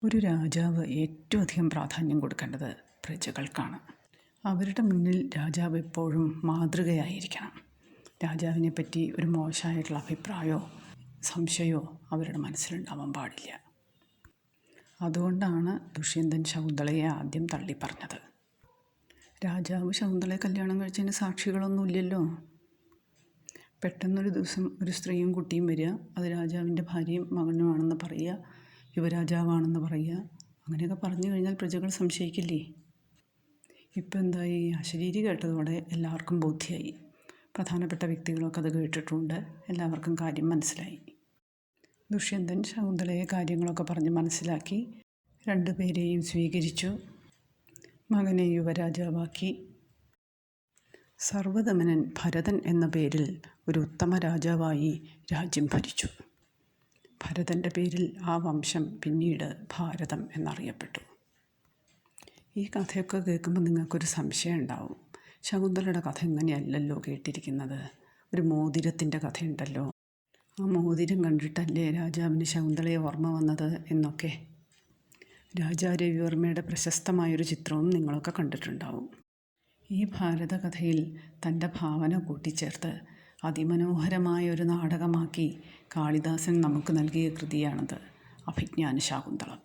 ഒരു രാജാവ് ഏറ്റവും അധികം പ്രാധാന്യം കൊടുക്കേണ്ടത് പ്രജകൾക്കാണ്. അവരുടെ മുന്നിൽ രാജാവ് എപ്പോഴും മാതൃകയായിരിക്കണം. രാജാവിനെ പറ്റി ഒരു മോശമായിട്ടുള്ള അഭിപ്രായമോ സംശയമോ അവരുടെ മനസ്സിലുണ്ടാവാൻ പാടില്ല. അതുകൊണ്ടാണ് ദുഷ്യന്തൻ ശകുന്തളയെ ആദ്യം തള്ളിപ്പറഞ്ഞത്. രാജാവ് ശകുന്തളയെ കല്യാണം കഴിച്ചതിന് സാക്ഷികളൊന്നുമില്ലല്ലോ. പെട്ടെന്നൊരു ദിവസം ഒരു സ്ത്രീയും കുട്ടിയും വരിക, അത് രാജാവിൻ്റെ ഭാര്യയും മകനുമാണെന്ന് പറയുക, യുവരാജാവാണെന്ന് പറയുക. അങ്ങനെയൊക്കെ പറഞ്ഞു കഴിഞ്ഞാൽ പ്രജകൾ സംശയിക്കില്ലേ? ഇപ്പം എന്തായി? അശരീരി കേട്ടതോടെ എല്ലാവർക്കും ബോധ്യമായി. പ്രധാനപ്പെട്ട വ്യക്തികളൊക്കെ അത് കേട്ടിട്ടുണ്ട്. എല്ലാവർക്കും കാര്യം മനസ്സിലായി. ദുഷ്യന്തൻ ശകുന്തളയെ കാര്യങ്ങളൊക്കെ പറഞ്ഞ് മനസ്സിലാക്കി. രണ്ടുപേരെയും സ്വീകരിച്ചു. മകനെ യുവരാജാവാക്കി. സർവദമനൻ ഭരതൻ എന്ന പേരിൽ ഒരു ഉത്തമ രാജാവായി രാജ്യം ഭരിച്ചു. ഭരതൻ്റെ പേരിൽ ആ വംശം പിന്നീട് ഭാരതം എന്നറിയപ്പെട്ടു. ഈ കഥയൊക്കെ കേൾക്കുമ്പോൾ നിങ്ങൾക്കൊരു സംശയം ഉണ്ടാവും. ശകുന്തളയുടെ കഥ ഇങ്ങനെയല്ലല്ലോ കേട്ടിരിക്കുന്നത്. ഒരു മോതിരത്തിൻ്റെ കഥയുണ്ടല്ലോ. ആ മോതിരം കണ്ടിട്ടല്ലേ രാജാവിന് ശകുന്തളയെ ഓർമ്മ വന്നത് എന്നൊക്കെ. രാജാ രവിവർമ്മയുടെ പ്രശസ്തമായൊരു ചിത്രവും നിങ്ങളൊക്കെ കണ്ടിട്ടുണ്ടാവും. ഈ ഭാരതകഥയിൽ തൻ്റെ ഭാവന കൂട്ടിച്ചേർത്ത് അതിമനോഹരമായൊരു നാടകമാക്കി കാളിദാസൻ നമുക്ക് നൽകിയ കൃതിയാണത് അഭിജ്ഞാനശാകുന്തളം.